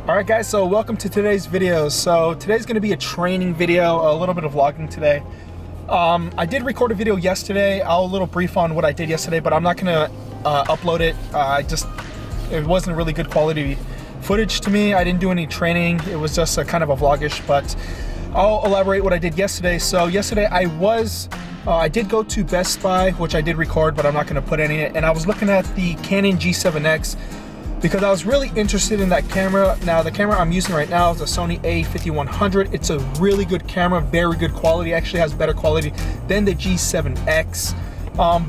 Alright guys, so welcome to today's video. So today's going to be a training video, a little bit of vlogging today. I did record a video yesterday. I'll a little brief on what I did yesterday, but I'm not going to upload it. It wasn't really good quality footage to me. I didn't do any training. It was just a kind of a vlogish, but I'll elaborate what I did yesterday. So yesterday I did go to Best Buy, which I did record, but I'm not going to put any in it. And I was looking at the Canon G7X because I was really interested in that camera. Now, the camera I'm using right now is a Sony a5100. It's a really good camera, very good quality. Actually has better quality than the G7X.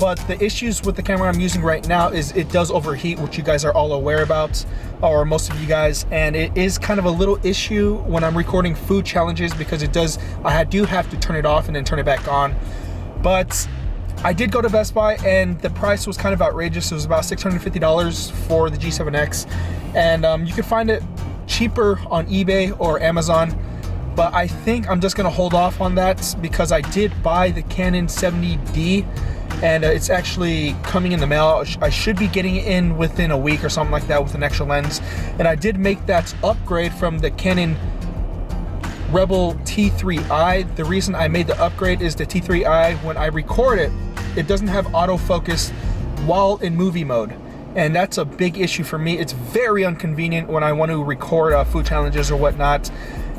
But the issues with the camera I'm using right now is it does overheat, which you guys are all aware about, or most of you guys. And it is kind of a little issue when I'm recording food challenges because I do have to turn it off and then turn it back on. But I did go to Best Buy and the price was kind of outrageous. It was about $650 for the G7X. And you can find it cheaper on eBay or Amazon. But I think I'm just gonna hold off on that because I did buy the Canon 70D and it's actually coming in the mail. I should be getting it in within a week or something like that with an extra lens. And I did make that upgrade from the Canon Rebel T3i. The reason I made the upgrade is the T3i, when I record it, it doesn't have autofocus while in movie mode. And that's a big issue for me. It's very inconvenient when I want to record food challenges or whatnot.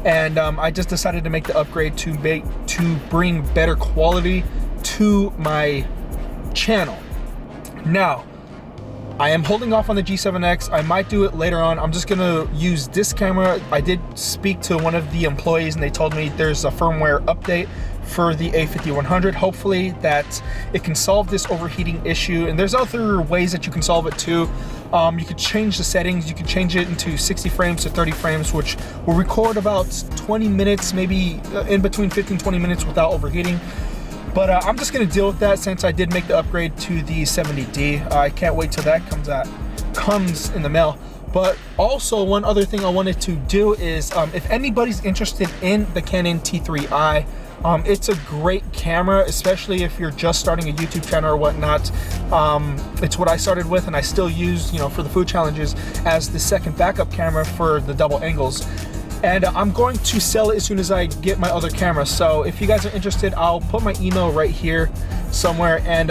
And I just decided to make the upgrade to bring better quality to my channel. Now, I am holding off on the G7X. I might do it later on. I'm just gonna use this camera. I did speak to one of the employees and they told me there's a firmware update for the a5100. Hopefully that it can solve this overheating issue. And there's other ways that you can solve it too. You could change the settings. You could change it into 60 frames to 30 frames, which will record about 20 minutes, maybe in between 15-20 minutes without overheating. But I'm just gonna deal with that since I did make the upgrade to the 70D. I can't wait till that comes in the mail. But also one other thing I wanted to do is if anybody's interested in the Canon T3i, it's a great camera, especially if you're just starting a YouTube channel or whatnot. It's what I started with and I still use, for the food challenges as the second backup camera for the double angles. And I'm going to sell it as soon as I get my other camera. So if you guys are interested, I'll put my email right here somewhere and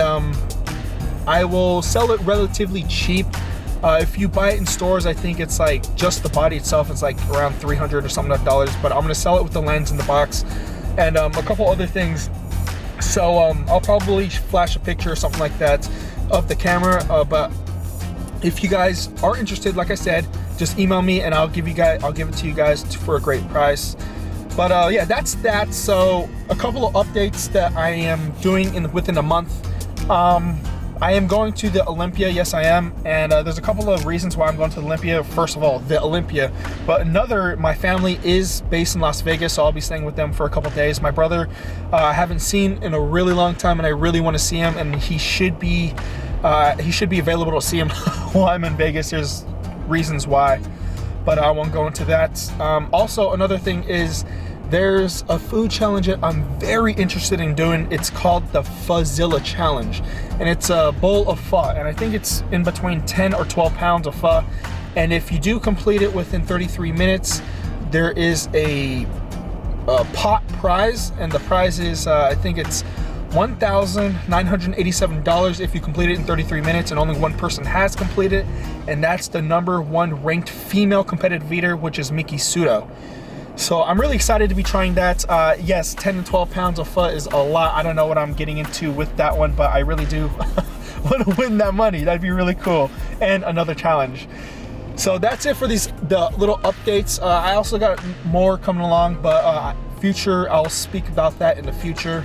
I will sell it relatively cheap. If you buy it in stores, I think it's like just the body itself is like around $300 or something dollars, but I'm gonna sell it with the lens in the box and a couple other things. So I'll probably flash a picture or something like that of the camera, but if you guys are interested, like I said, just email me and I'll give it to you guys for a great price. But yeah, that's that. So a couple of updates that I am doing within a month. I am going to the Olympia, yes I am, and there's a couple of reasons why I'm going to the Olympia. First of all, the Olympia, but my family is based in Las Vegas, so I'll be staying with them for a couple of days. My brother, I haven't seen in a really long time and I really want to see him, and he should be available to see him while I'm in Vegas. There's reasons why, but I won't go into that. Also, another thing is there's a food challenge that I'm very interested in doing. It's called the Pho-Zilla Challenge, and it's a bowl of pho, and I think it's in between 10 or 12 pounds of pho. And if you do complete it within 33 minutes, there is a pot prize, and the prize is I think it's $1,987 if you complete it in 33 minutes, and only one person has completed, and that's the #1 ranked female competitive eater, which is Miki Sudo. So I'm really excited to be trying that. Yes, 10 and 12 pounds of pho is a lot. I don't know what I'm getting into with that one, but I really do want to win that money. That'd be really cool. And another challenge. So that's it for the little updates. I also got more coming along, but I'll speak about that in the future.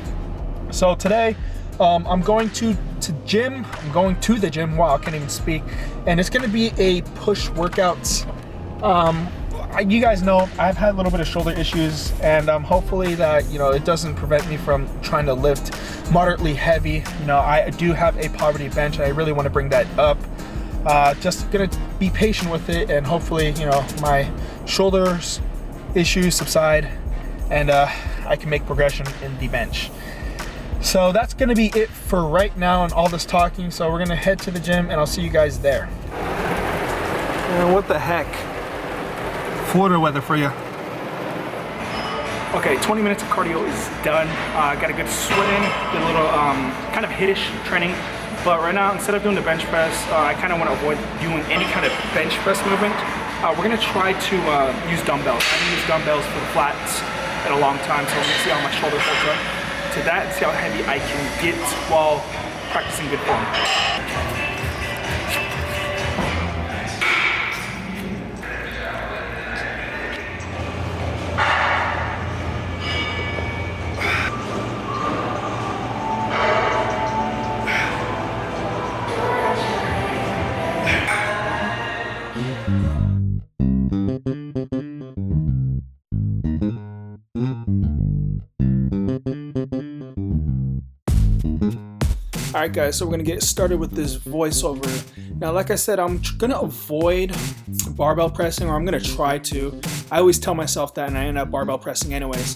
So today, I'm going to the gym. Wow, I can't even speak. And it's gonna be a push workout. You guys know I've had a little bit of shoulder issues, and hopefully that it doesn't prevent me from trying to lift moderately heavy. I do have a poverty bench and I really want to bring that up. Just gonna be patient with it, and hopefully my shoulders issues subside and I can make progression in the bench. So that's gonna be it for right now and all this talking. So we're gonna head to the gym and I'll see you guys there. What the heck? Florida weather for you. Okay, 20 minutes of cardio is done. Got a good sweat in, did a little kind of hit-ish training. But right now, instead of doing the bench press, I kind of want to avoid doing any kind of bench press movement. We're gonna try to use dumbbells. I haven't used dumbbells for the flats in a long time, so we're gonna see how my shoulder holds up to that, see how heavy I can get while practicing good form. Alright guys, so we're going to get started with this voiceover. Now like I said, I'm going to avoid barbell pressing, or I'm going to try to. I always tell myself that and I end up barbell pressing anyways.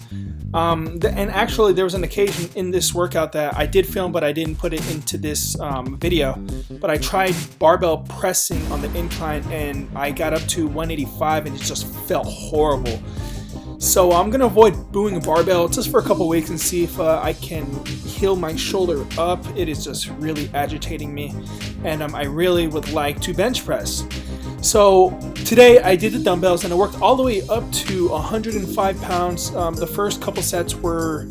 And actually there was an occasion in this workout that I did film but I didn't put it into this video. But I tried barbell pressing on the incline and I got up to 185 and it just felt horrible. So I'm going to avoid doing a barbell just for a couple weeks and see if I can heal my shoulder up. It is just really agitating me, and I really would like to bench press. So today I did the dumbbells and I worked all the way up to 105 pounds. The first couple sets were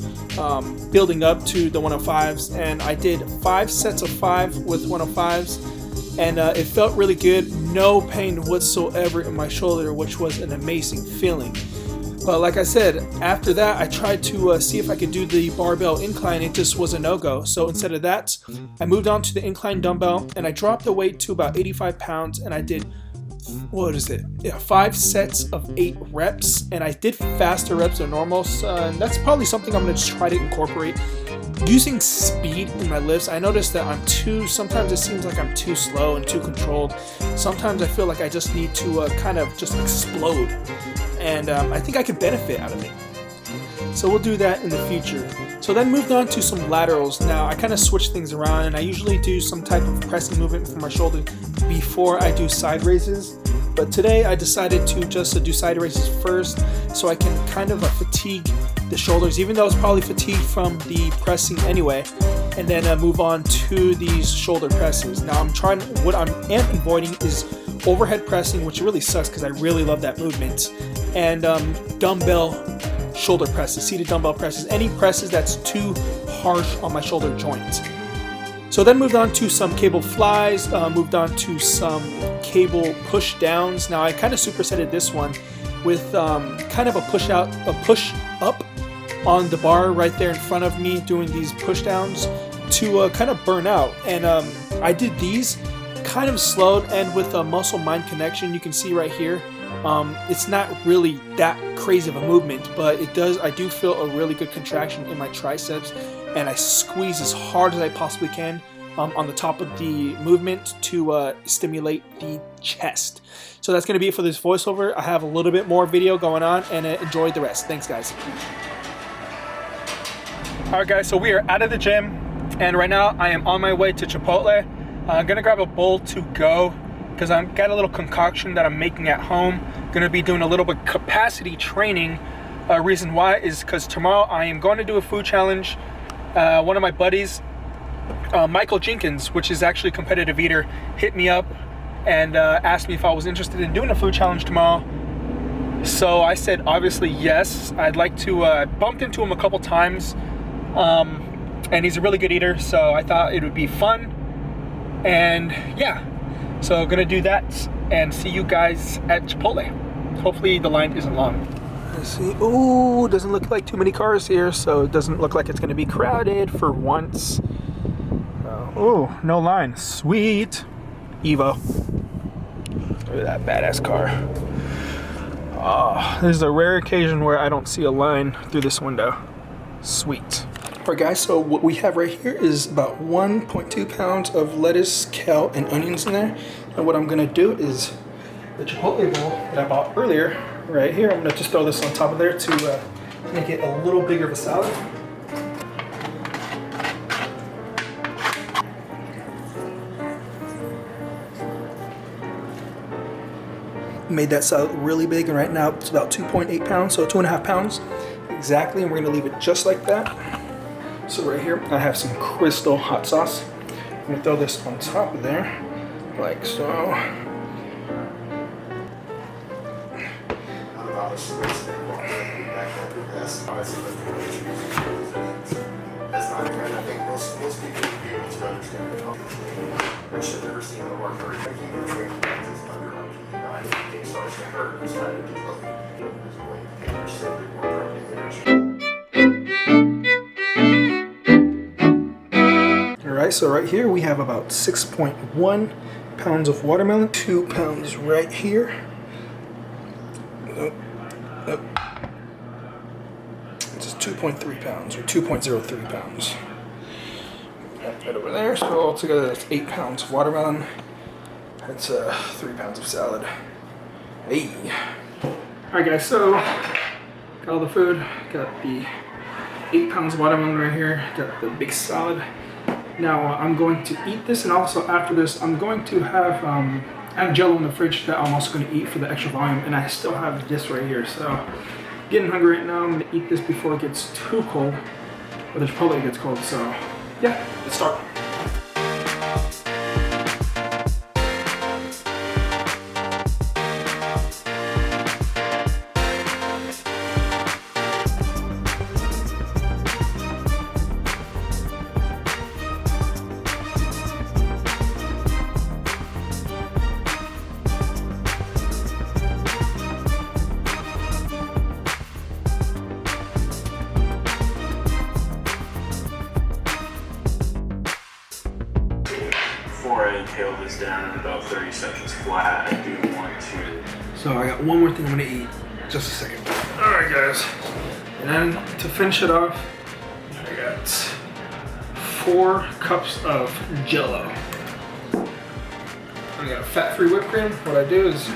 building up to the 105s, and I did 5 sets of 5 with 105s, and it felt really good. No pain whatsoever in my shoulder, which was an amazing feeling. But like I said, after that I tried to see if I could do the barbell incline. It just was a no-go. So instead of that, I moved on to the incline dumbbell and I dropped the weight to about 85 pounds and I did, 5 sets of 8 reps, and I did faster reps than normal. And that's probably something I'm going to try to incorporate. Using speed in my lifts, I noticed that sometimes it seems like I'm too slow and too controlled. Sometimes I feel like I just need to kind of just explode. And I think I could benefit out of it. So we'll do that in the future. So then moved on to some laterals. Now I kind of switch things around and I usually do some type of pressing movement for my shoulder before I do side raises. But today I decided to just do side raises first so I can kind of fatigue the shoulders, even though it's probably fatigued from the pressing anyway, and then move on to these shoulder presses. Now what I am avoiding is overhead pressing, which really sucks because I really love that movement, and dumbbell shoulder presses, seated dumbbell presses, any presses that's too harsh on my shoulder joints. So then moved on to some cable flies, moved on to some cable push downs. Now I kind of supersetted this one with kind of a push up on the bar right there in front of me, doing these push downs to kind of burn out. And I did these kind of slowed, and with a muscle-mind connection, you can see right here, it's not really that crazy of a movement, but I do feel a really good contraction in my triceps, and I squeeze as hard as I possibly can on the top of the movement to stimulate the chest. So that's going to be it for this voiceover. I have a little bit more video going on, and enjoy the rest. Thanks guys. Alright guys, so we are out of the gym, and right now I am on my way to Chipotle. I'm gonna grab a bowl to go because I've got a little concoction that I'm making at home. Gonna be doing a little bit capacity training. Reason why is because tomorrow I am going to do a food challenge. One of my buddies, Michael Jenkins, which is actually a competitive eater, hit me up and asked me if I was interested in doing a food challenge tomorrow. So I said obviously yes. I'd like to. Bumped into him a couple times, and he's a really good eater, so I thought it would be fun. And yeah, so gonna do that and see you guys at Chipotle. Hopefully the line isn't long. Let's see. Oh, doesn't look like too many cars here, so it doesn't look like it's gonna be crowded for once. Oh, no line. Sweet. Evo. Look at that badass car. Oh, this is a rare occasion where I don't see a line through this window. Sweet. Alright guys, so what we have right here is about 1.2 pounds of lettuce, kale, and onions in there. And what I'm gonna do is the Chipotle bowl that I bought earlier, right here, I'm gonna just throw this on top of there to make it a little bigger of a salad. made that salad really big, and right now it's about 2.8 pounds, so 2.5 pounds exactly, and we're gonna leave it just like that. So right here, I have some Crystal hot sauce. I'm gonna throw this on top of there, like so. Alright, so right here we have about 6.1 pounds of watermelon, 2 pounds right here. It's 2.3 pounds, or 2.03 pounds. Right over there, so altogether that's 8 pounds of watermelon. That's 3 pounds of salad. Hey. Alright guys, so got all the food, got the 8 pounds of watermelon right here, got the big salad. Now I'm going to eat this, and also after this I'm going to have I have Jello in the fridge that I'm also going to eat for the extra volume, and I still have this right here. So getting hungry right now. I'm going to eat this before it gets too cold, or the Chipotle gets cold. So yeah, let's start. Before I tail this down in about 30 seconds flat, I do want to... So I got one more thing I'm gonna eat. Just a second. All right, guys. And then to finish it off, I got 4 cups of Jello. I got fat-free whipped cream. What I do is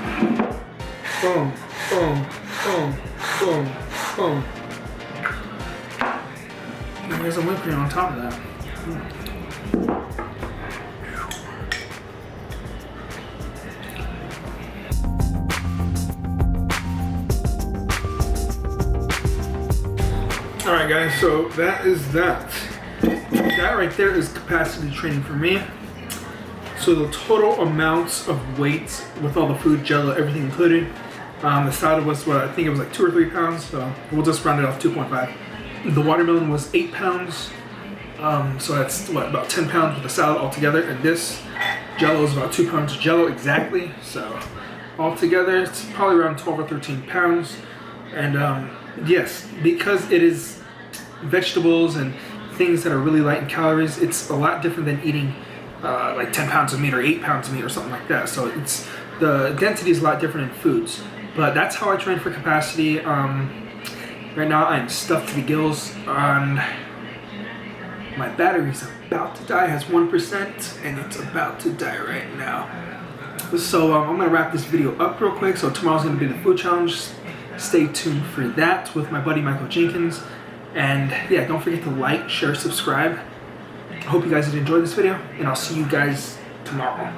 boom, boom, boom, boom, boom. And there's some whipped cream on top of that. Alright guys, so that is that. That right there is capacity training for me. So the total amounts of weights with all the food, Jello, everything included, the salad was what, I think it was like 2 or 3 pounds, so we'll just round it off 2.5. The watermelon was 8 pounds, so that's what, about 10 pounds with the salad altogether, and this Jello is about 2 pounds of Jello exactly, so altogether it's probably around 12 or 13 pounds. And yes, because it is vegetables and things that are really light in calories, it's a lot different than eating like 10 pounds of meat or 8 pounds of meat or something like that. So it's, the density is a lot different in foods. But that's how I train for capacity. Right now I'm stuffed to the gills, and my battery's about to die, has 1%, and it's about to die right now. So I'm gonna wrap this video up real quick. So tomorrow's gonna be the food challenge. Stay tuned for that with my buddy Michael Jenkins. And yeah, don't forget to like, share, subscribe. I hope you guys did enjoy this video, and I'll see you guys tomorrow.